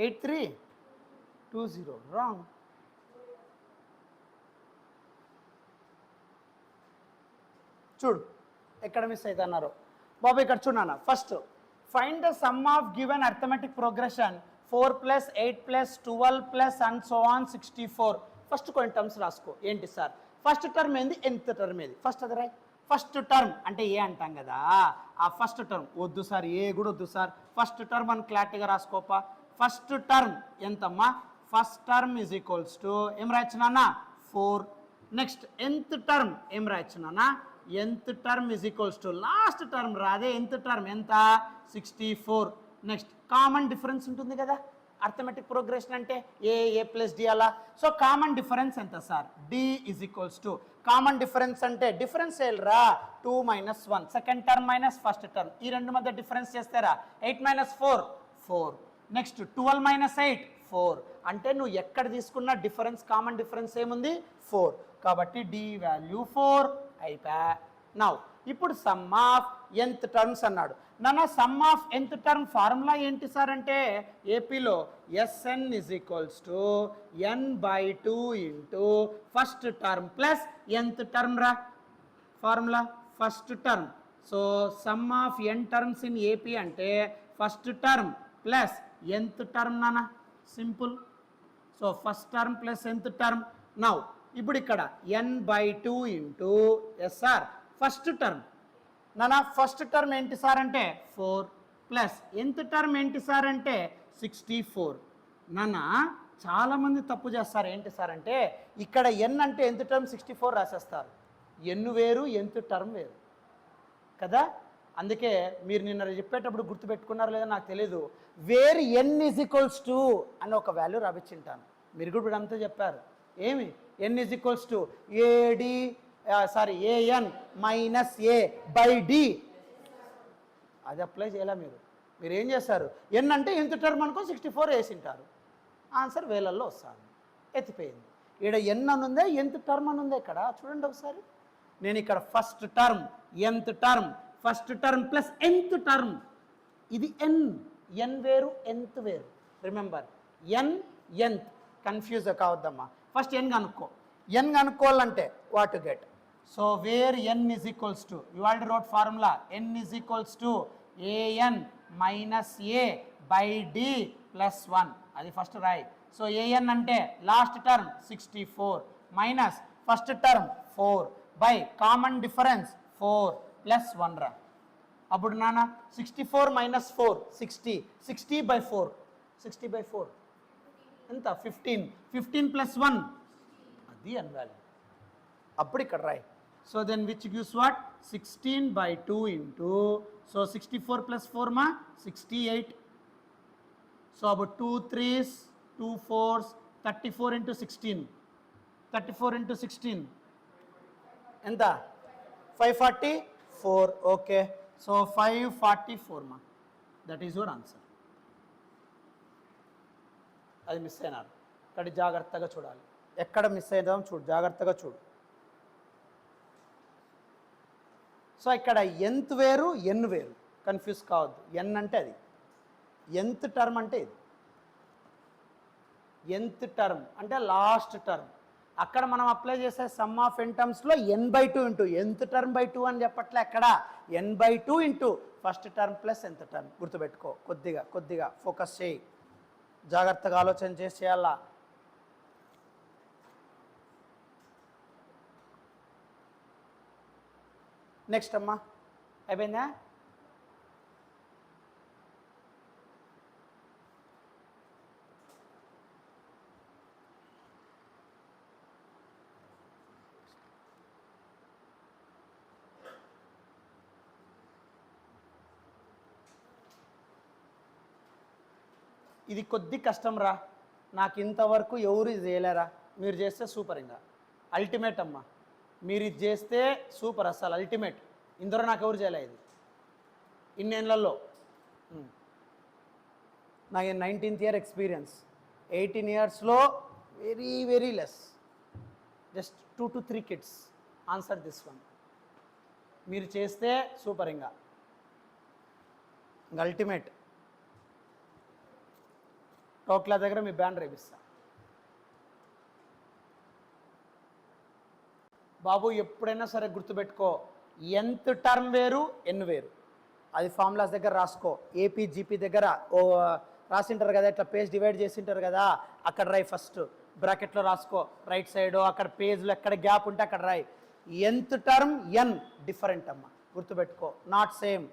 8320 wrong. చూడు ఎక్కడ miss అయితే అన్నారు బాబు. ఇక్కడ చూడన్నా, first find the sum of given arithmetic progression 4 + 8 + 12 + and so on 64. First కొన్ని టర్మ్స్ రాసుకో. ఏంటి సార్? ఫస్ట్ టర్మ్ ఏంది, nth టర్మ్ ఏది? ఫస్ట్ అది రాయ్. ఫస్ట్ టర్మ్ అంటే ఏ అంటాం కదా, ఆ ఫస్ట్ టర్మ్ వద్దు సార్, ఏ కూడా వద్దు సార్, ఫస్ట్ టర్మ్ అని క్లారిటీగా రాసుకోపా. ఫస్ట్ టర్మ్ ఎంతమ్మా? First term is equals to ఏం రాయొచ్చు నాన్న? 4. నెక్స్ట్ nth టర్మ్ ఏం రాయొచ్చు నాన్న? nth term is equals to last term రాదే, nth టర్మ్ ఎంత? 64. నెక్స్ట్ కామన్ డిఫరెన్స్ ఉంటుంది కదా అర్థమెటిక్ ప్రోగ్రెషన్ అంటే ఏ ప్లస్ డి అలా. సో కామన్ డిఫరెన్స్ ఎంత sir? D is equals to common difference అంటే డిఫరెన్స్ రా 2 - 1, second term minus first term, ఈ రెండు మధ్య డిఫరెన్స్ చేస్తారా 8 - 4 4. నెక్స్ట్ 12 - 8 4. అంటే నువ్వు ఎక్కడ తీసుకున్న డిఫరెన్స్, కామన్ డిఫరెన్స్ ఏముంది? 4. కాబట్టి డి వాల్యూ 4 అయిపోయా. నౌ ఇప్పుడు సమ్ ఆఫ్ nth టర్మ్స్ అన్నాడు నాన్న. Sum of nth term formula ఏంటి సార్ అంటే ఏపీలో Sn is equals to n/2 into first term plus nth term రా formula first term. So sum of n terms in AP అంటే first term plus nth term నాన్న, simple. So first term plus nth term. Now ఇప్పుడు ఇక్కడ n/2 into S R first term నాన్న. First term ఏంటి sir అంటే 4 plus nth term ఏంటి sir అంటే 64. నాన్న చాలామంది తప్పు చేస్తారు. ఏంటి సార్ అంటే ఇక్కడ n అంటే nth టర్మ్ 64 రాసేస్తారు. n వేరు, nth టర్మ్ వేరు కదా. అందుకే మీరు నిన్న చెప్పేటప్పుడు గుర్తుపెట్టుకున్నారో లేదో నాకు తెలీదు, where n is equals to అని ఒక వాల్యూ రాపించింటాను. మీరు కూడా ఇప్పుడు అంతా చెప్పారు. ఏమి n ఈజ్ ఈక్వల్స్ టు ఏడి an minus a by d. అది అప్లై చేయాలా మీరు? మీరు ఏం చేస్తారు? n అంటే nth టర్మ్ అనుకో 64 వేసింటారు. ఆన్సర్ వేలల్లో వస్తుంది. ఎత్తిపోయింది. ఇక్కడ n అని ఉందే, nth టర్మ్ అని ఉందే. ఇక్కడ చూడండి ఒకసారి. నేను ఇక్కడ first term, nth term, first term plus nth term. ఇది n వేరు, nth వేరు. రిమెంబర్ nth కన్ఫ్యూజ్ కావద్దమ్మా. ఫస్ట్ n కనుక్కో. n కనుక్కోవాలంటే what to get. So where n is equals to, you already rote formula, n is equals to an minus a by D plus 1. అది first రాయి. So an అంటే last term 64 minus first term 4 by common difference 4 plus 1 రా. అప్పుడు నాన్న 64 minus 4 60, 60/4 60/4 ఎంత? 15. 15 plus 1 అది n value. అప్పుడు ఇక్కడ రాయి. So then which gives what? 16/2 into, so 64 plus 4 మా 68. సో అప్పుడు 2 3s 2 4s 34 ఇంటూ 16, 34 ఇంటూ 16 ఎంత? 544. ఓకే. సో 544 మా, దట్ ఈజ్ యువర్ ఆన్సర్. అది మిస్ అయినారు. ఇక్కడ జాగ్రత్తగా చూడాలి. ఎక్కడ మిస్ అయిదాం చూడు, జాగ్రత్తగా చూడు. సో ఇక్కడ nth వేరు, n వేరు, కన్ఫ్యూజ్ కావద్దు. n అంటే అది, nth టర్మ్ అంటే ఇది. nth టర్మ్ అంటే లాస్ట్ టర్మ్. అక్కడ మనం అప్లై చేసే some of n టర్మ్స్లో n/2 into nth term by 2 అని చెప్పట్లే. అక్కడ n/2 into first term plus nth term. గుర్తుపెట్టుకో. కొద్దిగా ఫోకస్ చేయి, జాగ్రత్తగా ఆలోచన చేసి చేయాలా. నెక్స్ట్ అమ్మా, అయిపోయిందా? ఇది కొద్ది కష్టం రా, నాకు ఇంతవరకు ఎవరు చేయలేరా. మీరు చేస్తే సూపర్. ఇంకా అల్టిమేట్ అమ్మా, మీరు ఇది చేస్తే సూపర్, అసలు అల్టిమేట్. ఇందరూ నాకు ఎవరు చేయలే ఇది ఇన్నేళ్లలో. నాకు 19th ఇయర్ ఎక్స్పీరియన్స్, 18 yearsలో very less, just 2 to 3 kids answer this one. మీరు చేస్తే సూపర్. ఇంకా అల్టిమేట్. టోక్లా దగ్గర మీ బ్యాండ్ రేపిస్తా. బాబు ఎప్పుడైనా సరే గుర్తుపెట్టుకో, nth టర్మ్ వేరు ఎన్ వేరు. అది ఫార్ములాస్ దగ్గర రాసుకో. ఏపీ జీపీ దగ్గర రాసింటారు కదా, ఇట్లా పేజ్ డివైడ్ చేసింటారు కదా, అక్కడ రాయి ఫస్ట్ బ్రాకెట్లో రాసుకో, రైట్ సైడ్ అక్కడ పేజ్లో ఎక్కడ గ్యాప్ ఉంటే అక్కడ రాయి. nth టర్మ్ ఎన్ డిఫరెంట్ అమ్మ, గుర్తుపెట్టుకో. Not same,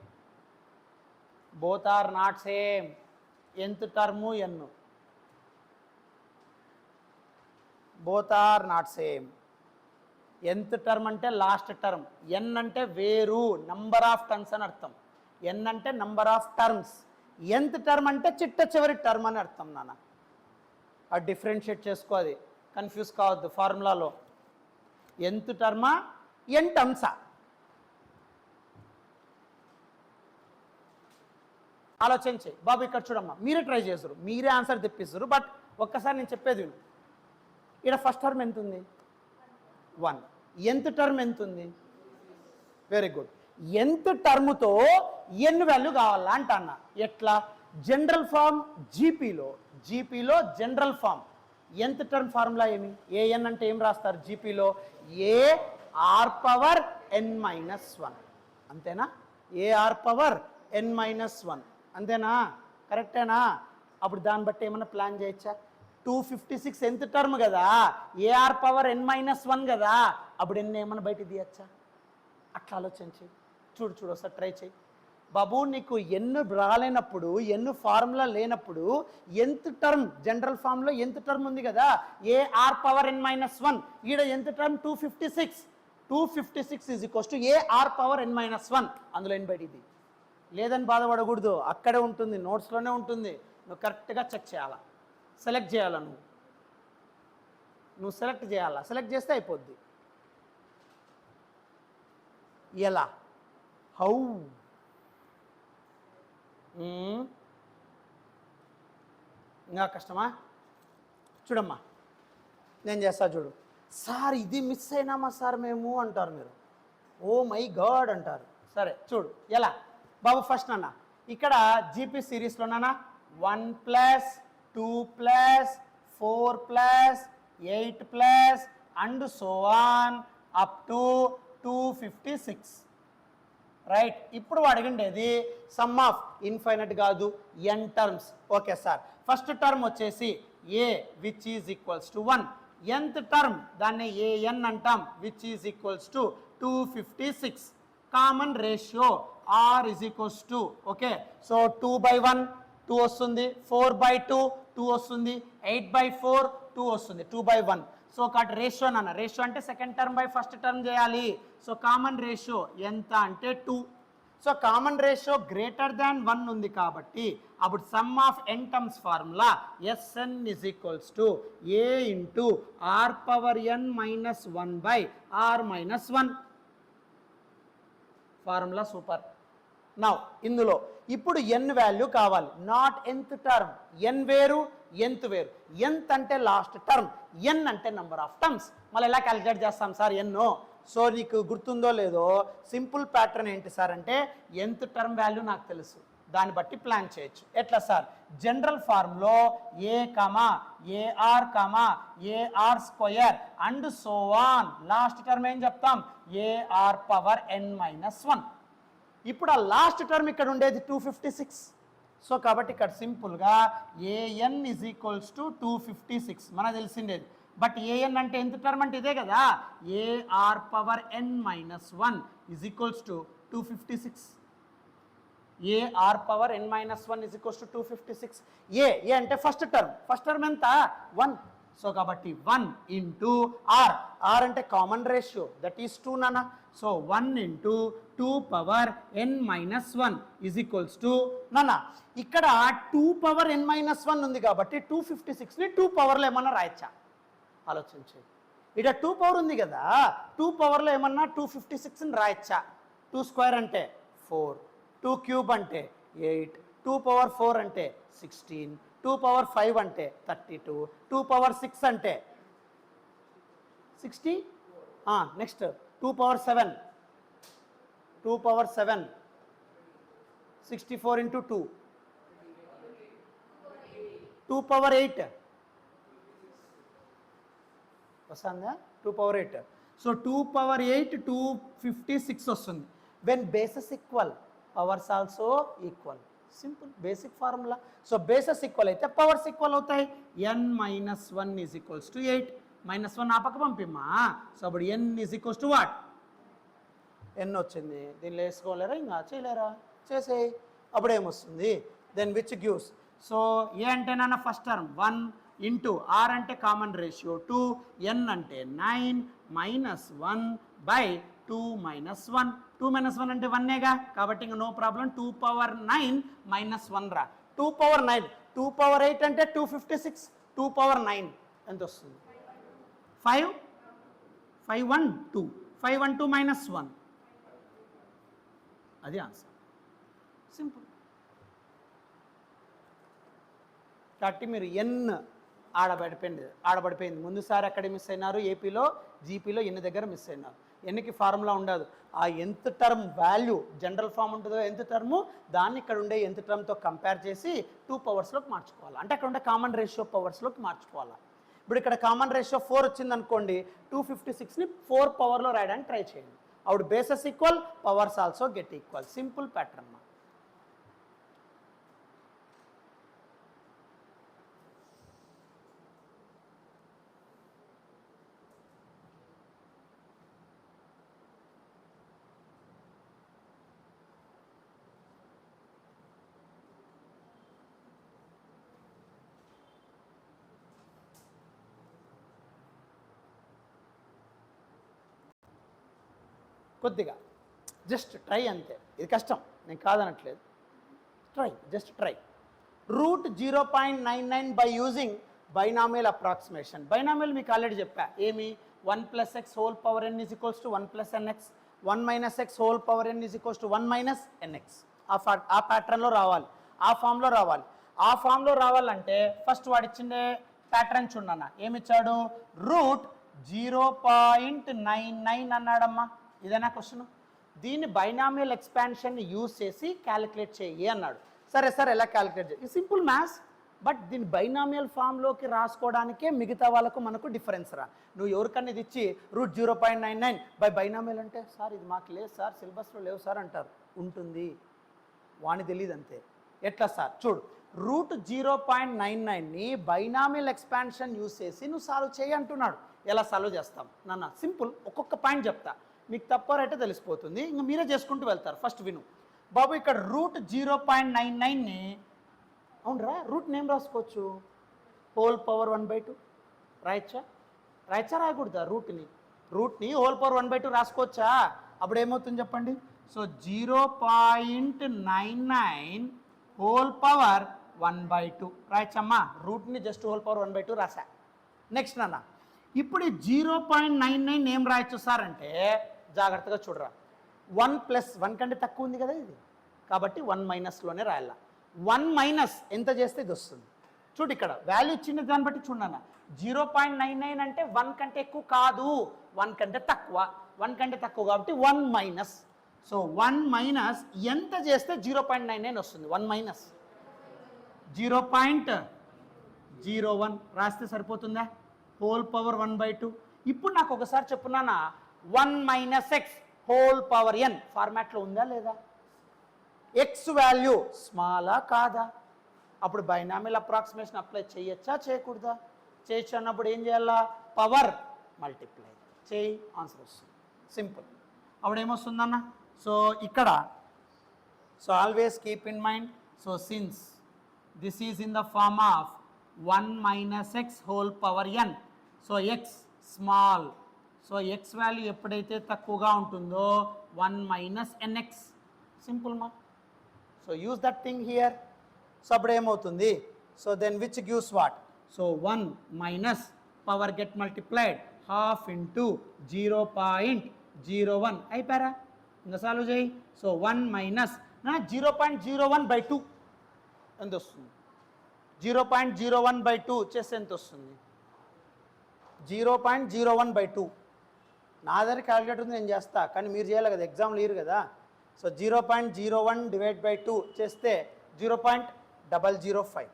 both are not same. nth term n both are not same. nth term అంటే లాస్ట్ టర్మ్, ఎన్ అంటే వేరు, నంబర్ ఆఫ్ టర్మ్స్ అని అర్థం. ఎన్ అంటే number of terms, nth term అంటే చిట్ట చివరి టర్మ్ అని అర్థం నాన్న. అది డిఫరెన్షియేట్ చేసుకో, అది కన్ఫ్యూజ్ కావద్దు ఫార్ములాలో. nth టర్మా ఎన్ టర్మ్సా? ఆలోచించి బాబు ఇక్కడ చూడమ్మా, మీరే ట్రై చేస్తారు, మీరే ఆన్సర్ తెప్పిస్తారు. బట్ ఒక్కసారి నేను చెప్పేది విను. ఇక్కడ ఫస్ట్ టర్మ్ ఎంత ఉంది? 1. nth టర్మ్ ఎంత ఉంది? Very good. nth టర్మ్తో ఎన్ వాల్యూ కావాలా అంట అన్న. ఎట్లా? జనరల్ ఫార్మ్ జీపీలో general form nth term formula ఏమి? ఏఎన్ అంటే ఏం రాస్తారు జీపీలో? A R power N minus 1, అంతేనా? A R power N minus 1, అంతేనా? కరెక్టేనా? అప్పుడు దాన్ని బట్టి ఏమన్నా ప్లాన్ చేయొచ్చా? 256 nth టర్మ్ కదా, ఏఆర్ పవర్ ఎన్ మైనస్ 1 కదా, అప్పుడు ఎన్ని ఏమన్నా బయట తీయచ్చా? అట్లా ఆలోచించి చూడు ఒకసారి ట్రై చేయి బాబు. నీకు ఎన్ను రాలేనప్పుడు, ఎన్ను ఫార్ములా లేనప్పుడు nth టర్మ్ జనరల్ ఫార్మ్లో nth టర్మ్ ఉంది కదా, ఏఆర్ పవర్ ఎన్ మైనస్ 1. ఈడ nth term 256. 256 is equals to A R power N minus 1. అందులో ఎన్ బయటిది లేదని బాధపడకూడదు, అక్కడే ఉంటుంది, నోట్స్లోనే ఉంటుంది. నువ్వు కరెక్ట్గా చెక్ చేయాలా, సెలెక్ట్ చేయాలా, నువ్వు సెలెక్ట్ చేయాలా, సెలెక్ట్ చేస్తే అయిపోద్ది. ఎలా? హౌ? ఇంకా కష్టమా? చూడమ్మా, నేను చేస్తా చూడు. సార్ ఇది మిస్ అయినామా సార్ మేము అంటారు మీరు. ఓ మై గాడ్ అంటారు. సరే చూడు ఎలా బాబు. ఫస్ట్ నాన్న ఇక్కడ జీపీ సిరీస్లోనా 1 + 2 + 4 + 8 and so on up to 256. Right. ఇప్పుడు అడిగిండేది సమ్ ఆఫ్ ఇన్ఫైనట్ కాదు, N terms. Okay sir, first term వచ్చేసి A which is equals to 1. nth term దాన్ని ఏఎన్ అంటాం, which is equals to 256. Common ratio R is equals to, okay, so 2/1 2 వస్తుంది, 4/2 2 వస్తుంది, 8/4 2 వస్తుంది, 2/1. So కాబట్టి రేషియో నాన్న, ratio అంటే second term by first term చేయాలి. సో కామన్ రేషియో ఎంత అంటే 2. So common ratio greater than 1 ఉంది కాబట్టి అప్పుడు sum of n terms formula S n is equals to a into r power N minus 1/r-1. Formula super. Now ఇందులో ఇప్పుడు n value కావాలి, not nth term. N వేరు, nth వేరు. nth అంటే last term, n అంటే నెంబర్ ఆఫ్ టర్మ్స్. మళ్ళీ ఎలా calculate చేస్తాం సార్ ఎన్నో? సో నీకు గుర్తుందో లేదో, సింపుల్ ప్యాటర్న్ ఏంటి సార్ అంటే nth టర్మ్ వాల్యూ నాకు తెలుసు, దాన్ని బట్టి ప్లాన్ చేయొచ్చు. ఎట్లా సార్? జనరల్ ఫార్మ్లో A comma A R comma A R square and so on, last term ఏం చెప్తాం? ఏఆర్ పవర్ ఎన్ మైనస్ 1. ఇప్పుడు ఆ లాస్ట్ టర్మ్ ఇక్కడ ఉండేది 256. సో కాబట్టి ఇక్కడ సింపుల్గా ఏఎన్ ఇజ్ ఈక్వల్స్ టు 256 మనకు తెలిసిండేది. బట్ ఏఎన్ అంటే ఎంత టర్మ్ అంటే ఇదే కదా, AR power N minus 1 is equals to 256. A r power N minus 1 is equals to 256. A అంటే ఫస్ట్ టర్మ్ ఎంత? 1. సో కాబట్టి 1 ఇంటూ ఆర్, ఆర్ అంటే కామన్ రేషియో, దట్ ఈస్ 2 నానా. So 1 into 2 power N minus 1 is equals to నానా, ఇక్కడ 2 power ఎన్ minus 1 ఉంది కాబట్టి 256ని 2 పవర్లో ఏమన్నా రాయచ్చా? ఆలోచించండి. ఇక్కడ 2 పవర్ ఉంది కదా, 2 పవర్లో ఏమన్నా 256ని రాయచ్చా? 2 స్క్వేర్ అంటే 4, 2 క్యూబ్ అంటే 8, 2 పవర్ 4 అంటే 16, 2 పవర్ 5 అంటే 32, 2 పవర్ 6 అంటే 60. Next 2 power 7, 2 power 7 64 into 2 2 power 8 వస్తుందా 2 power 8 సో 2 power 8 256 వస్తుంది when bases equal powers also equal simple basic formula so bases equal అయితే పవర్స్ ఈక్వల్ అవుతాయి n minus 1 is equals to 8 -1 ఆ పక్క పంపిమ్మా సో అప్పుడు n is equals to what n వచ్చింది దీనిలో వేసుకోలేరా ఇంకా చేయలేరా చేసేయి అప్పుడు ఏమొస్తుంది దెన్ విచ్ గివ్స్ సో ఏ అంటే నాన్న ఫస్ట్ టర్మ్ 1 ఇంటూ ఆర్ అంటే కామన్ రేషియో 2 n అంటే 9 -1 బై 2 minus 1 2 minus 1 అంటే 1ఏగా కాబట్టి ఇంకా నో ప్రాబ్లం 2 power 9 minus 1 రా 2 power 9 2 power 8 అంటే 256 2 power 9 ఎంత వస్తుంది 5 1 2 5 1 2 minus 1 అది ఆన్సర్ సింపుల్ కాబట్టి మీరు ఎన్ ఆడబడిపోయింది ముందుసారి ఎక్కడ మిస్ అయినారు ఏపీలో జీపీలో ఎన్ని దగ్గర మిస్ అయినారు ఎన్నికి ఫార్ములా ఉండదు ఆ ఎంత టర్మ్ వాల్యూ జనరల్ ఫామ్ ఉంటుందో ఎంత టర్ము దాన్ని ఇక్కడ ఉండే ఎంత టర్మ్తో కంపేర్ చేసి 2 పవర్స్లోకి మార్చుకోవాలి అంటే అక్కడ ఉండే కామన్ రేషియో పవర్స్లోకి మార్చుకోవాలి ఇప్పుడు ఇక్కడ కామన్ రేషియో 4 వచ్చింది అనుకోండి 256ని 4 పవర్లో రాయడానికి ట్రై చేయండి అప్పుడు bases equal powers also get equal simple pattern కొద్దిగా జస్ట్ ట్రై అంతే ఇది కష్టం నేను కాదనట్లేదు just try root 0.99 by using binomial approximation binomial మీకు ఆల్రెడీ చెప్పా ఏమి 1 + x whole power n is equals to 1 + nx 1 - x whole power n is equals to 1 - nx ఆ ప్యాటర్న్లో రావాలి ఆ ఫామ్లో రావాలి ఆ ఫామ్లో రావాలంటే ఫస్ట్ వాడు ఇచ్చిండే ప్యాటర్న్ చూడన్న ఏమిచ్చాడు రూట్ 0.99 అన్నాడమ్మా ఇదేనా క్వశ్చన్ దీన్ని బైనామియల్ ఎక్స్పాన్షన్ని యూజ్ చేసి క్యాలిక్యులేట్ చేయి అన్నాడు సరే సార్ ఎలా క్యాలిక్యులేట్ చేయి సింపుల్ మ్యాథ్స్ బట్ దీన్ని బైనామియల్ ఫామ్లోకి రాసుకోవడానికే మిగతా వాళ్ళకు మనకు డిఫరెన్స్ రా నువ్వు ఎవరికన్నా ఇది ఇచ్చి రూట్ 0.99 బై బైనామియల్ అంటే సార్ ఇది మాకు లేదు సార్ సిలబస్లో లేవు సార్ అంటారు ఉంటుంది వాణి తెలియదు అంతే ఎట్లా సార్ చూడు రూట్ 0.99ని బైనామియల్ ఎక్స్పాన్షన్ యూజ్ చేసి నువ్వు సాల్వ్ చేయి అంటున్నాడు ఎలా సాల్వ్ చేస్తాం నాన్న సింపుల్ ఒక్కొక్క పాయింట్ చెప్తా మీకు తప్పారైతే తెలిసిపోతుంది ఇంకా మీరే చేసుకుంటూ వెళ్తారు ఫస్ట్ విను బాబు ఇక్కడ రూట్ 0.99ని అవునరా రూట్ నేమ్ రాసుకోవచ్చు హోల్ పవర్ 1/2 రాయచ్చా రాయకూడదా రూట్ని హోల్ పవర్ 1/2 రాసుకోవచ్చా అప్పుడు ఏమవుతుంది చెప్పండి సో 0.99 హోల్ పవర్ 1/2 రాయచ్చమ్మా రూట్ని జస్ట్ హోల్ పవర్ 1/2 రాసా నెక్స్ట్ నాన్న ఇప్పుడు 0.99 ఏం రాయొచ్చు సార్ అంటే జాగ్రత్తగా చూడరా 1 + 1 కంటే తక్కువ ఉంది కదా ఇది కాబట్టి 1 - లోనే రాయాల 1 - ఎంత చేస్తే ఇది వస్తుంది చూడు ఇక్కడ వాల్యూ ఇచ్చిన దాన్ని బట్టి చూడన్నా 0.99 అంటే 1 కంటే ఎక్కువ కాదు 1 కంటే తక్కువ 1 కంటే తక్కువ కాబట్టి 1 - సో 1 - ఎంత చేస్తే 0.99 వస్తుంది 1 - 0.01 రాస్తే సరిపోతుందా హోల్ పవర్ 1/2 ఇప్పుడు నాకు ఒకసారి చెప్పున్నానా 1 - x హోల్ పవర్ n ఫార్మాట్లో ఉందా లేదా ఎక్స్ వాల్యూ స్మాలా కాదా అప్పుడు బైనామియల్ అప్రాక్సిమేషన్ అప్లై చేయొచ్చా చేయకూడదా చేయొచ్చు అన్నప్పుడు ఏం చేయాలా పవర్ మల్టిప్లై చేయి ఆన్సర్ వస్తుంది సింపుల్ అప్పుడు ఏమొస్తుందన్న సో ఇక్కడ so always keep in mind so since this is in the form of 1 - x whole power n so x small so x value ఎప్పుడైతే తక్కువగా ఉంటుందో 1 - nx సింపుల్ మా so use that thing here so అప్పుడు ఏమవుతుంది so then which gives what so 1 - power get multiplied half into 0.01 అయిపోయారా ఇంకా solve చేయి so 1 - 0.01/2 ఎంత వస్తుంది 0.01/2 చేస్తే ఎంత వస్తుంది 0.01/2 నా దగ్గర క్యాలిక్యులేటర్ ఉంది నేను చేస్తా కానీ మీరు చేయాలి కదా ఎగ్జామ్ లేరు కదా సో 0.01/2 చేస్తే 0.005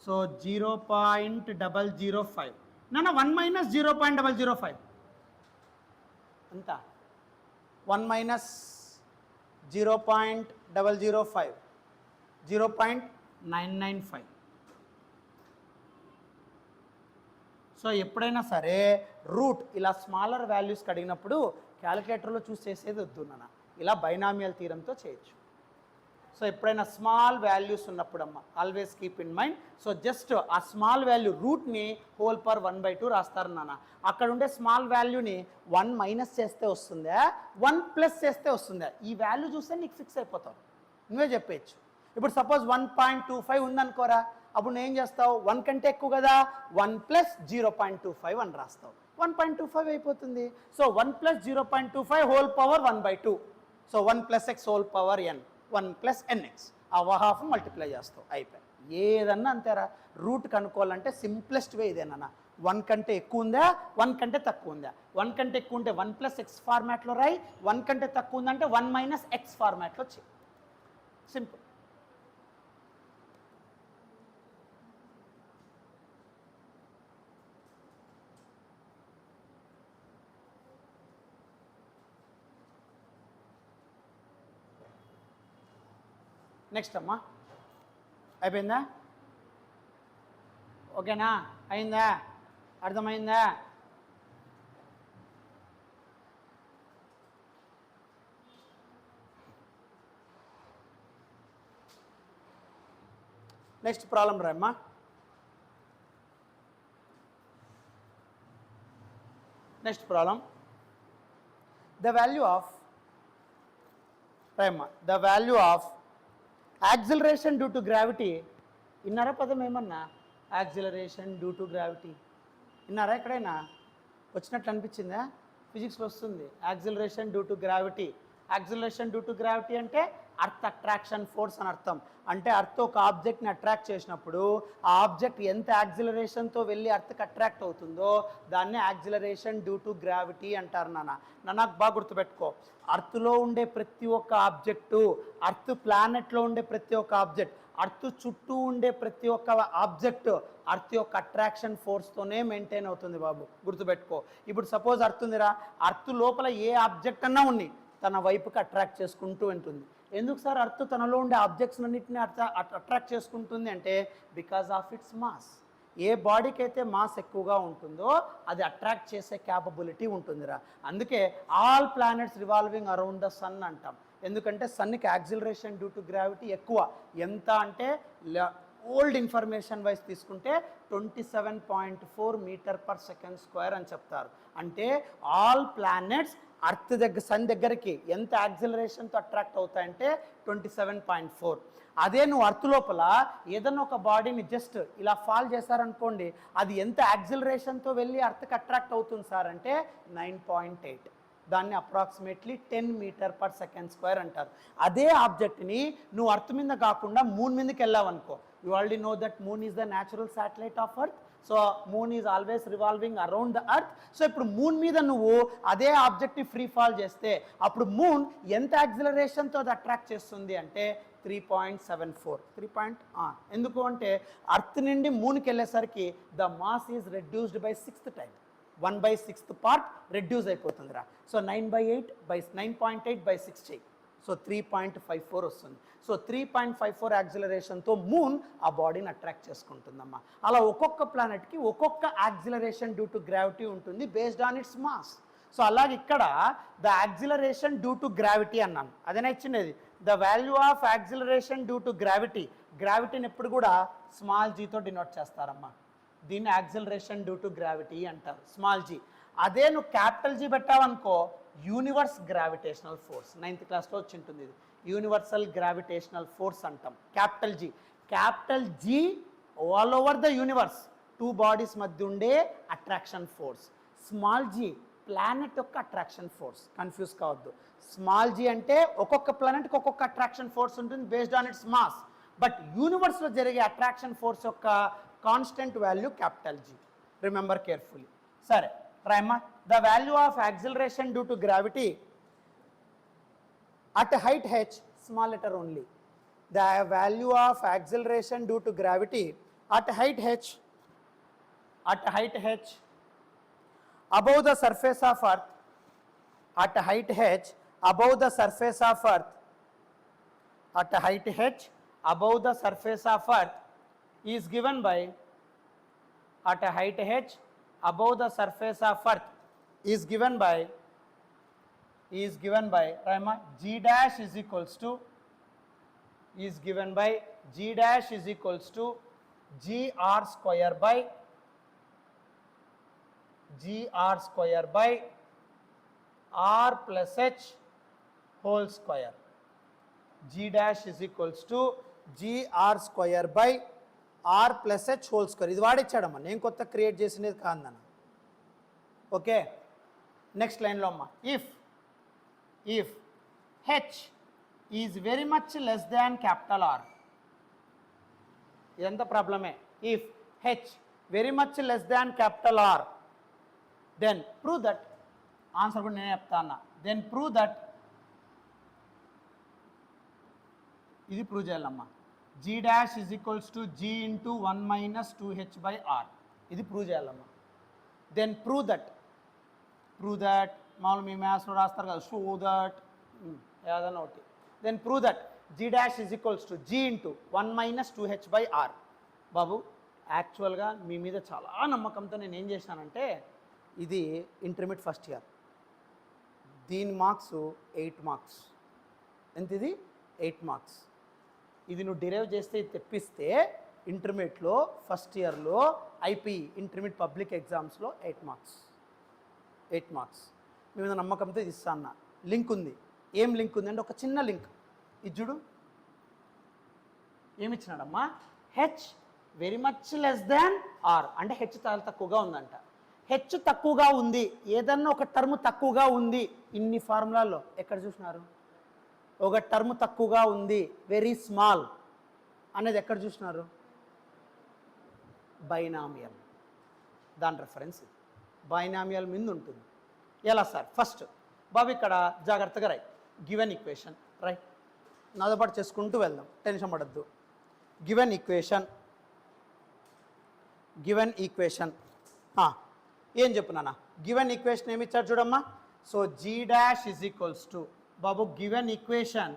సో 0.005. నాన్న 1 మైనస్ 0.005 ఎంత? 1 మైనస్ 0.005 0.995. సో ఎప్పుడైనా సరే రూట్ ఇలా స్మాలర్ వాల్యూస్కి అడిగినప్పుడు క్యాలిక్యులేటర్లో చూస్ చేసేది వద్దు నాన్న, ఇలా బైనామియల్ థీరంతో చేయొచ్చు. సో ఎప్పుడైనా స్మాల్ వాల్యూస్ ఉన్నప్పుడు అమ్మ always keep in mind. So just ఆ స్మాల్ వాల్యూ రూట్ని హోల్ పర్ 1/2 రాస్తారు నాన్న. అక్కడ ఉండే స్మాల్ వాల్యూని 1 మైనస్ చేస్తే వస్తుందా, 1 ప్లస్ చేస్తే వస్తుందా, ఈ వాల్యూ చూస్తే నీకు ఫిక్స్ అయిపోతావు, నువ్వే చెప్పేయచ్చు. ఇప్పుడు సపోజ్ 1.25 ఉందనుకోరా, అప్పుడు నేను ఏం చేస్తావు, 1 కంటే ఎక్కువ కదా, 1 ప్లస్ 0.25 అని రాస్తావు, 1.25 అయిపోతుంది. So 1 plus 0.25 whole power 1/2. So 1 plus x whole power n, 1 plus n x, ఆ హాఫ్ మల్టిప్లై చేస్తావు, అయిపోయి. ఏదన్నా అంతేరా, రూట్ కనుక్కోవాలంటే సింప్లెస్ట్ వే ఇదేనా, 1 కంటే ఎక్కువ ఉందా, 1 కంటే తక్కువ ఉందా. 1 కంటే ఎక్కువ ఉంటే 1 ప్లస్ ఎక్స్ ఫార్మాట్లో రాయి, 1 కంటే తక్కువ ఉందంటే 1 మైనస్ ఎక్స్ ఫార్మాట్లో చేయి, సింపుల్. నెక్స్ట్ అమ్మా, అయిపోయిందా? ఓకేనా? అయిందా? అర్థమైందా? నెక్స్ట్ ప్రాబ్లం రామ్మా. Next problem, the value of రామ్మా, the value of acceleration due to gravity. విన్నారా పదం ఏమన్నా? యాక్సిలరేషన్ డ్యూ టు గ్రావిటీ విన్నారా? ఎక్కడైనా వచ్చినట్లు అనిపించిందా? ఫిజిక్స్లో వస్తుంది acceleration due to gravity. Acceleration due to gravity అంటే అర్త్ అట్రాక్షన్ ఫోర్స్ అని అర్థం. అంటే అర్త్ ఒక ఆబ్జెక్ట్ని అట్రాక్ట్ చేసినప్పుడు ఆ ఆబ్జెక్ట్ ఎంత యాక్సిలరేషన్తో వెళ్ళి అర్త్కి అట్రాక్ట్ అవుతుందో దాన్ని యాక్సిలరేషన్ డ్యూ టు గ్రావిటీ అంటారు నాన్న. నాకు బాగా గుర్తుపెట్టుకో, అర్త్లో ఉండే ప్రతి ఒక్క ఆబ్జెక్టు, అర్త్ ప్లానెట్లో ఉండే ప్రతి ఒక్క ఆబ్జెక్ట్, అర్త్ చుట్టూ ఉండే ప్రతి ఒక్క ఆబ్జెక్ట్ అర్త్ యొక్క అట్రాక్షన్ ఫోర్స్తోనే మెయింటైన్ అవుతుంది బాబు, గుర్తుపెట్టుకో. ఇప్పుడు సపోజ్ అర్త్ ఉందిరా, అర్త్ లోపల ఏ ఆబ్జెక్ట్ అన్నా ఉన్ని తన వైపుకి అట్రాక్ట్ చేసుకుంటూ ఉంటుంది. ఎందుకు సార్ అర్త్ తనలో ఉండే ఆబ్జెక్ట్స్ అన్నింటినీ అట్రాక్ట్ చేసుకుంటుంది అంటే బికాజ్ ఆఫ్ ఇట్స్ మాస్. ఏ బాడీకి అయితే మాస్ ఎక్కువగా ఉంటుందో అది అట్రాక్ట్ చేసే క్యాపబిలిటీ ఉంటుందిరా. అందుకే all planets revolving around the sun అంటాం. ఎందుకంటే సన్కి యాక్సిలరేషన్ డ్యూ టు గ్రావిటీ ఎక్కువ. ఎంత అంటే ఓల్డ్ ఇన్ఫర్మేషన్ వైజ్ తీసుకుంటే 27.4 మీటర్ పర్ సెకండ్ స్క్వేర్ అని చెప్తారు. అంటే ఆల్ ప్లానెట్స్ అర్త్ దగ్గర సన్ దగ్గరికి ఎంత యాక్సిలరేషన్తో అట్రాక్ట్ అవుతాయంటే 27.4. అదే నువ్వు అర్త్ లోపల ఏదన్నా ఒక బాడీని జస్ట్ ఇలా ఫాల్ చేశారనుకోండి, అది ఎంత యాక్సిలరేషన్తో వెళ్ళి అర్త్కి అట్రాక్ట్ అవుతుంది సార్ అంటే 9.8. దాన్ని approximately 10 metre per second square అంటారు. అదే ఆబ్జెక్ట్ని నువ్వు అర్త్ మీద కాకుండా మూన్ మీదకి వెళ్ళావనుకో, you already know that moon is the natural satellite of earth. So moon is always revolving around the earth. So ఇప్పుడు మూన్ మీద నువ్వు అదే ఆబ్జెక్ట్ని ఫ్రీ ఫాల్ చేస్తే అప్పుడు మూన్ ఎంత యాక్సిలరేషన్తో అది అట్రాక్ట్ చేస్తుంది అంటే 3.74. ఎందుకు అంటే అర్త్ నుండి మూన్కి వెళ్ళేసరికి the mass is reduced by 6th time, 1/6th part reduce అయిపోతుందిరా. సో 9.8/6 చేయి, సో 3.54 వస్తుంది. సో 3.54 యాక్సిలరేషన్తో మూన్ ఆ బాడీని అట్రాక్ట్ చేసుకుంటుందమ్మా. అలా ఒక్కొక్క ప్లానెట్కి ఒక్కొక్క యాక్సిలరేషన్ డ్యూ టు గ్రావిటీ ఉంటుంది based on its mass. So అలాగే ఇక్కడ the acceleration due to gravity అన్నాను, అదేనా ఇచ్చినది. The value of acceleration due to gravity, గ్రావిటీని ఎప్పుడు కూడా స్మాల్ జీతో డినోట్ చేస్తారమ్మా. దీన్ని యాక్సిలరేషన్ డ్యూ టు గ్రావిటీ అంటారు, స్మాల్ జీ. అదే నువ్వు క్యాపిటల్ జీ పెట్టావనుకో యూనివర్స్ గ్రావిటేషనల్ ఫోర్స్. 9th క్లాస్లో వచ్చి ఉంటుంది ఇది, యూనివర్సల్ గ్రావిటేషనల్ ఫోర్స్ అంటాం capital G. Capital G all over the universe 2 bodies మధ్య ఉండే attraction force. Small G planet యొక్క అట్రాక్షన్ ఫోర్స్, కన్ఫ్యూజ్ కావద్దు. స్మాల్ జీ అంటే ఒక్కొక్క ప్లానెట్కి ఒక్కొక్క అట్రాక్షన్ ఫోర్స్ ఉంటుంది based on its mass. But యూనివర్స్లో జరిగే అట్రాక్షన్ ఫోర్స్ యొక్క constant value capital G. Remember carefully. సరే రాయమ్మా, the value of acceleration due to gravity at height h, small letter only. The value of acceleration due to gravity at height h, above the surface of earth, at height h above the surface of earth, at height h above the surface of earth is given by, at height h above the surface of earth is given by Rama, g dash is equals to gr square by r plus h whole square. G dash is equals to gr square by r plus h whole square. ఇది వాడిచ్చాడమ్మా, నేను కొత్త create చేసినది కాదన్న. Okay, next లైన్లో అమ్మా, if h is very much less than capital r, ఇదంతా ప్రాబ్లమే. If h very much less than capital r, then prove that, answer కూడా నేను చెప్తా అన్న, దెన్ ప్రూవ్ దట్, ఇది ప్రూవ్ చేయాలమ్మా, g dash is equals to g into 1 minus 2h by r, ఇది prove చేయాలమ్మా. దెన్ ప్రూవ్ దట్ మామూలు మీ మ్యాథ్స్లో రాస్తారు కదా, షో దట్ ఏదైనా ఒకటి. Then prove that g dash is equals to g into 1 minus 2h by r. బాబు యాక్చువల్గా మీ మీద చాలా నమ్మకంతో నేను ఏం చేశానంటే, ఇది ఇంటర్మీడియట్ ఫస్ట్ ఇయర్, దీని మార్క్స్ 8 మార్క్స్, ఎంత ఇది 8 మార్క్స్. ఇది నువ్వు డిరైవ్ చేస్తే తెప్పిస్తే ఇంటర్మీడియట్లో ఫస్ట్ ఇయర్లో ఐపీ ఇంటర్మీడియట్ పబ్లిక్ ఎగ్జామ్స్లో 8 మార్క్స్ మీ మీద నమ్మకంతో ఇది ఇస్తా అన్న. లింక్ ఉంది, ఏం లింక్ ఉంది అంటే ఒక చిన్న లింక్, ఇది చూడు ఏమిచ్చినాడమ్మా, h very much less than r, అంటే హెచ్ చాలా తక్కువగా ఉందంట. హెచ్ తక్కువగా ఉంది, ఏదన్నా ఒక టర్మ్ తక్కువగా ఉంది, ఇన్ని ఫార్ములాల్లో ఎక్కడ చూసినారు? ఒక టర్మ్ తక్కువగా ఉంది, వెరీ స్మాల్ అనేది ఎక్కడ చూసినారు? బైనామియల్, దాని రెఫరెన్స్ బైనామియల్ మీద ఉంటుంది. ఎలా సార్? ఫస్ట్ బాబు ఇక్కడ జాగ్రత్తగా రాయి, గివెన్ ఈక్వేషన్ రైట్, నాతో పాటు చేసుకుంటూ వెళ్దాం, టెన్షన్ పడద్దు. గివెన్ ఈక్వేషన్ ఏం చెప్పునా, గివెన్ ఈక్వేషన్ ఏమి ఇచ్చారు చూడమ్మా. So g dash is equals to, బాబు గివెన్ ఈక్వేషన్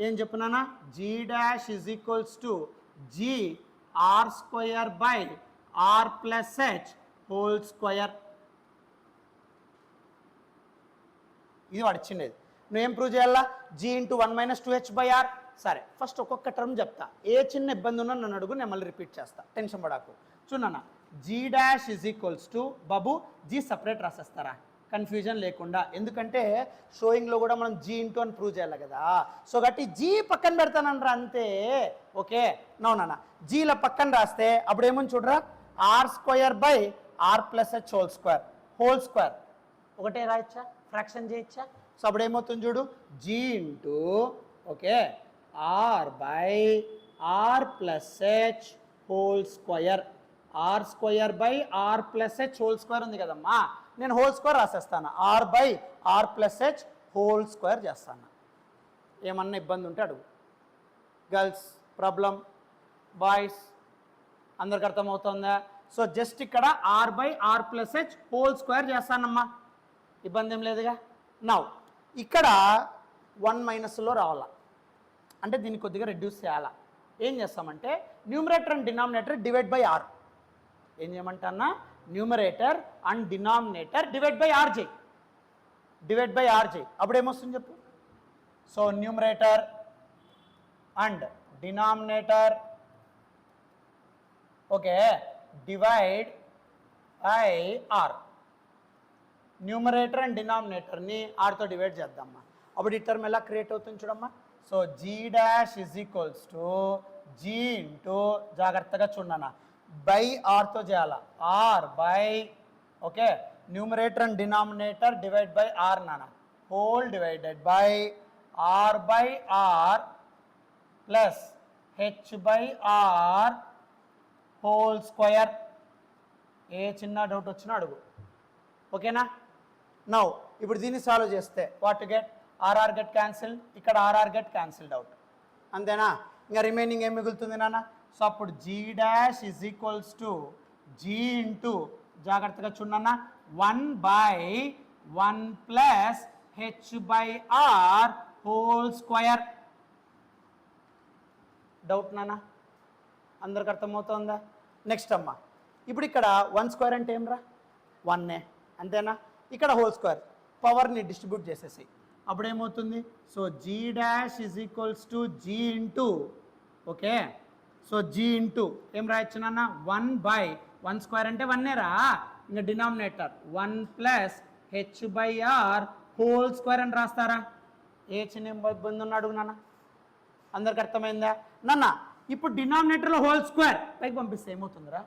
ఏం చెప్పునా, g dash is equals to gr square by r plus h whole square. ఇది వాడు ఇచ్చిండేది, నువ్వేం ప్రూవ్ చేయాలా? g into 1 minus 2h by r. సరే ఫస్ట్ ఒక్కొక్క టర్మ్ చెప్తా, ఏ చిన్న ఇబ్బంది ఉన్నా నన్ను అడుగు, నేను మళ్ళీ రిపీట్ చేస్తా, టెన్షన్ పడాకు. చూడన్నా, g dash is equals to, బాబు g సపరేట్ రాసేస్తారా కన్ఫ్యూజన్ లేకుండా, ఎందుకంటే షోయింగ్లో కూడా మనం g ఇంటూ అని ప్రూవ్ చేయాలి కదా. సో కాబట్టి g పక్కన పెడతానరా అంతే. ఓకే, నౌనా జీల పక్కన రాస్తే అప్పుడు ఏమని చూడరా, r square by r plus h whole square ఒకటే రాయొచ్చా, ఫ్రాక్షన్ చేయొచ్చా? సో అప్పుడు ఏమవుతుంది చూడు, g into okay r by r plus h whole square, r square by r plus h whole square ఉంది కదమ్మా, నేను హోల్ స్క్వేర్ రాసేస్తాను, r by r plus h whole square చేస్తాను. ఏమన్నా ఇబ్బంది ఉంటే అడుగు. గర్ల్స్ ప్రాబ్లం, బాయ్స్ అందరికి అర్థమవుతుందా? సో జస్ట్ ఇక్కడ r by r plus h whole square చేస్తానమ్మా, ఇబ్బంది ఏం లేదుగా. నౌ ఇక్కడ 1 మైనస్లో రావాలా, అంటే దీన్ని కొద్దిగా రెడ్యూస్ చేయాలా. ఏం చేస్తామంటే numerator and denominator divide by r. ఏం చేయమంటా, numerator and denominator divide by r చేయి, అప్పుడు ఏమొస్తుంది చెప్పు. So numerator and denominator okay divide by r, numerator and డినామినేటర్ని ఆర్తో డివైడ్ చేద్దామా. అప్పుడు ఈ టర్మ్ ఎలా క్రియేట్ అవుతుంది చూడమ్మా. So g dash is equals to g into, జాగ్రత్తగా చూడన్నా, బై ఆర్తో చేయాలా, r by okay numerator and denominator divide by r నాన్న, whole divided by are by r plus h by r whole square. ఏ చిన్న doubt వచ్చినా అడుగు, ఓకేనా. నౌ ఇప్పుడు దీన్ని సాల్వ్ చేస్తే what get, r r get cancelled, ఇక్కడ ఆర్ఆర్ గెట్ క్యాన్సిల్డ్ అవుట్, అంతేనా. ఇంకా రిమైనింగ్ ఏం మిగులుతుంది నాన్న, సో అప్పుడు g dash is equals to g into జాగ్రత్తగా చూడన్నా 1/1 plus h/r whole square. Doubt నాన్న? అందరికి అర్థమవుతుందా? నెక్స్ట్ అమ్మా, ఇప్పుడు ఇక్కడ 1 స్క్వేర్ అంటే ఏం రా? 1 అంతేనా? ఇక్కడ హోల్ స్క్వేర్ పవర్ని డిస్ట్రిబ్యూట్ చేసేసి అప్పుడు ఏమవుతుంది? So g dash is equals to g into, okay, so g into ఏం రాయొచ్చు నాన్న? 1/1 స్క్వేర్ అంటే 1 రా, ఇంకా denominator 1 plus h/r whole square అని రాస్తారా? ఏ చిన్న ఇబ్బంది ఉన్నాడు నాన్న? అందరికి అర్థమైందా నాన్న? ఇప్పుడు డినామినేటర్లో హోల్ స్క్వేర్ పైకి పంపిస్తే ఏమవుతుందిరా?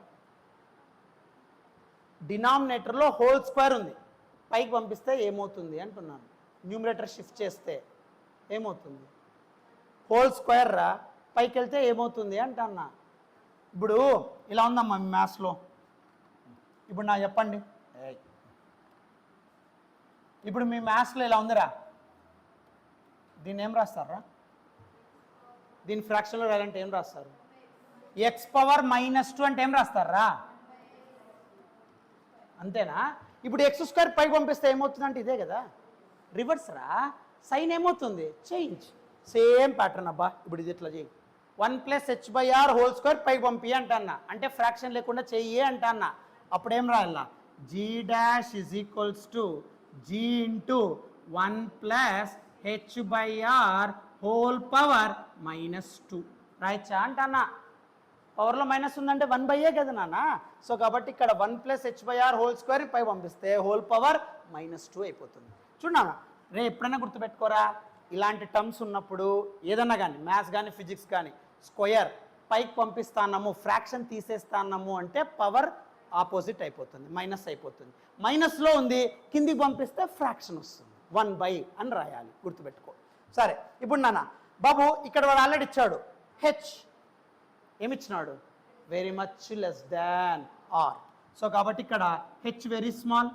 డినామినేటర్లో హోల్ స్క్వేర్ ఉంది, పైకి పంపిస్తే ఏమవుతుంది అంటున్నాను. న్యూమరేటర్ షిఫ్ట్ చేస్తే ఏమవుతుంది? హోల్ స్క్వేర్ రా, పైకి వెళ్తే ఏమవుతుంది అంటున్నా. ఇప్పుడు ఇలా ఉందమ్మా మీ మ్యాథ్స్లో. ఇప్పుడు నాకు చెప్పండి, ఇప్పుడు మీ మ్యాథ్స్లో ఇలా ఉందిరా, దీన్ని ఏం రాస్తారా? దీని ఫ్రాక్షన్లో రాయాలంటే ఏం రాస్తారు? x⁻−2 అంటే ఏం రాస్తారా? అంతేనా? ఇప్పుడు x² పైకి పంపిస్తే ఏమవుతుందంటే ఇదే కదా, రివర్స్ రా. సైన్ ఏమవుతుంది? చేంజ్. సేమ్ ప్యాటర్న్ అబ్బా. ఇప్పుడు ఇది ఇట్లా చేయి, 1 ప్లస్ h/r హోల్ స్క్వేర్ పైకి పంపి అంటన్నా, అంటే ఫ్రాక్షన్ లేకుండా చెయ్యి అంటన్నా. అప్పుడు ఏం రాయాలా? G dash is equals to g into 1 plus h/r whole power -2 రాయచ్చా అంటన్నా. పవర్లో మైనస్ ఉందంటే 1/a కదా నాన్న. సో కాబట్టి ఇక్కడ 1 plus h/r whole square pi పంపిస్తే హోల్ పవర్ -2 అయిపోతుంది. చూడన్నా రే, ఎప్పుడైనా గుర్తుపెట్టుకోరా, ఇలాంటి టర్మ్స్ ఉన్నప్పుడు ఏదన్నా కానీ మ్యాథ్స్ కానీ ఫిజిక్స్ కానీ స్క్వేర్ పైకి పంపిస్తాన్నాము, ఫ్రాక్షన్ తీసేస్తాన్నాము అంటే పవర్ ఆపోజిట్ అయిపోతుంది, మైనస్ అయిపోతుంది. మైనస్లో ఉంది, కిందికి పంపిస్తే ఫ్రాక్షన్ వస్తుంది, 1/, అని రాయాలి, గుర్తుపెట్టుకో. సరే, ఇప్పుడు నాన్న బాబు ఇక్కడ వాడు ఆల్రెడీ ఇచ్చాడు హెచ్, ఏమిచ్చినాడు? Very much less than r. So కాబట్టి ఇక్కడ h very small,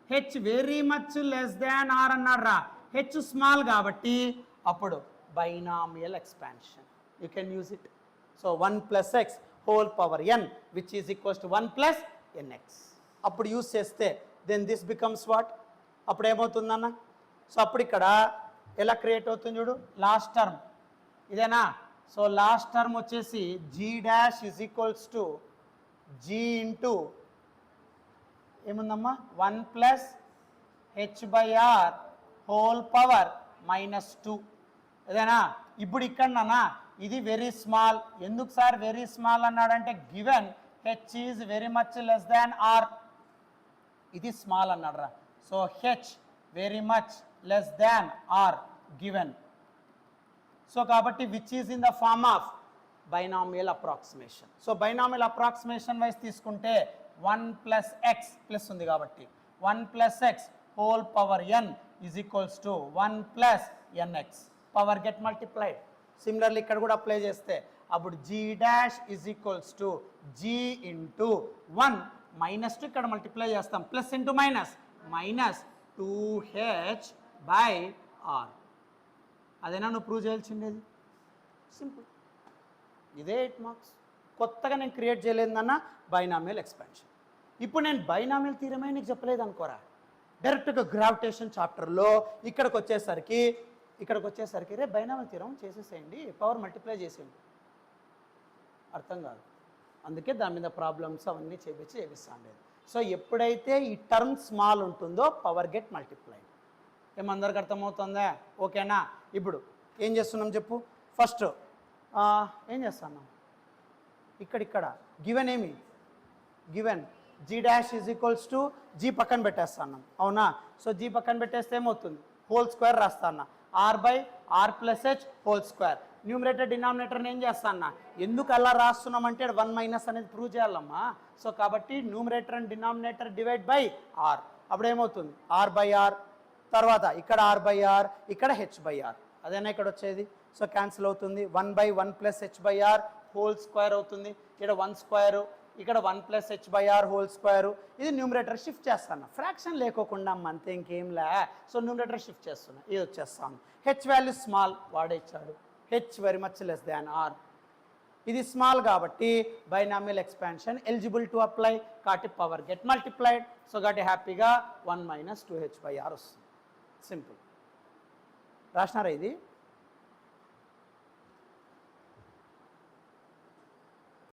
h very much less than r అన్నాడు రా. హెచ్ స్మాల్ కాబట్టి అప్పుడు binomial expansion you can use it. So 1 plus x whole power n which is equals to 1 plus n x. అప్పుడు use చేస్తే then this becomes what? అప్పుడు ఏమవుతుందన్న? So అప్పుడు ఇక్కడ ఎలా క్రియేట్ అవుతుంది చూడు, లాస్ట్ టర్మ్ ఇదేనా? సో లాస్ట్ టర్మ్ వచ్చేసి g dash is equals to g into ఏముందమ్మా 1 ప్లస్ h/r హోల్ పవర్ -2 ఇదేనా? ఇప్పుడు ఇక్కడ ఇది వెరీ స్మాల్. ఎందుకు సార్ వెరీ స్మాల్ అన్నాడంటే given h is very much less than r, ఇది స్మాల్ అన్నాడు రా. So h very much less than r given. So కాబట్టి which is in the form of binomial approximation. So binomial approximation wise తీసుకుంటే 1 plus x plus ఉంది కాబట్టి 1 plus x whole power n is equals to 1 plus n x. Power get multiplied. Similarly ఇక్కడ కూడా apply చేస్తే అప్పుడు g dash is equals to g into 1 -2 ఇక్కడ multiply చేస్తాం, plus into minus -2h/r. అదేనా నువ్వు ప్రూవ్ చేయాల్సిండేది? సింపుల్. ఇదే 8 మార్క్స్. కొత్తగా నేను క్రియేట్ చేయలేదన్న బైనామియల్ ఎక్స్పాన్షన్. ఇప్పుడు నేను బైనామియల్ థీరమే నీకు చెప్పలేదు అనుకోరా, డైరెక్ట్గా గ్రావిటేషన్ చాప్టర్లో ఇక్కడికి వచ్చేసరికి రే బైనామియల్ థీరం చేసేసేయండి, పవర్ మల్టిప్లై చేసేయండి. అర్థం కాదు, అందుకే దాని మీద ప్రాబ్లమ్స్ అవన్నీ చేపిస్తాను. సో ఎప్పుడైతే ఈ టర్మ్ స్మాల్ ఉంటుందో పవర్ గెట్ మల్టిప్లైడ్. ఏమందరికి అర్థమవుతుందా? ఓకేనా? ఇప్పుడు ఏం చేస్తున్నాం చెప్పు. ఫస్ట్ ఏం చేస్తున్నాం, ఇక్కడ గివెన్ ఏమి, given g dash is equals to g పక్కన పెట్టేస్తున్నాం, అవునా? సో జీ పక్కన పెట్టేస్తే ఏమవుతుంది? హోల్ స్క్వేర్ రాస్తాను, r/r plus h whole square. Numerator డినామినేటర్ని ఏం చేస్తాను, ఎందుకు అలా రాస్తున్నామంటే 1 మైనస్ అనేది ప్రూవ్ చేయాలమ్మా. సో కాబట్టి numerator and denominator divide by r. అప్పుడు ఏమవుతుంది? r/r, తర్వాత ఇక్కడ r/r, ఇక్కడ h/r. అదేనా ఇక్కడ వచ్చేది? సో క్యాన్సిల్ అవుతుంది. 1/1 ప్లస్ h/r హోల్ స్క్వేర్ అవుతుంది. ఇక్కడ 1 స్క్వేరు, ఇక్కడ 1 ప్లస్ h/r హోల్ స్క్వేరు. ఇది న్యూమరేటర్ షిఫ్ట్ చేస్తాను, ఫ్రాక్షన్ లేకోకుండా అమ్మ, అంతే ఇంకేం లే. సో న్యూమరేటర్ షిఫ్ట్ చేస్తున్నా, ఇది వచ్చేస్తాను. హెచ్ వాల్యూ స్మాల్ వాడే ఇచ్చాడు, H very much less than r. ఇది స్మాల్ కాబట్టి binomial expansion eligible to apply కాబట్టి పవర్ గెట్ మల్టిప్లైడ్. సో కాబట్టి హ్యాపీగా 1 - 2h/r వస్తుంది. సింపుల్. రాసినారా ఇది?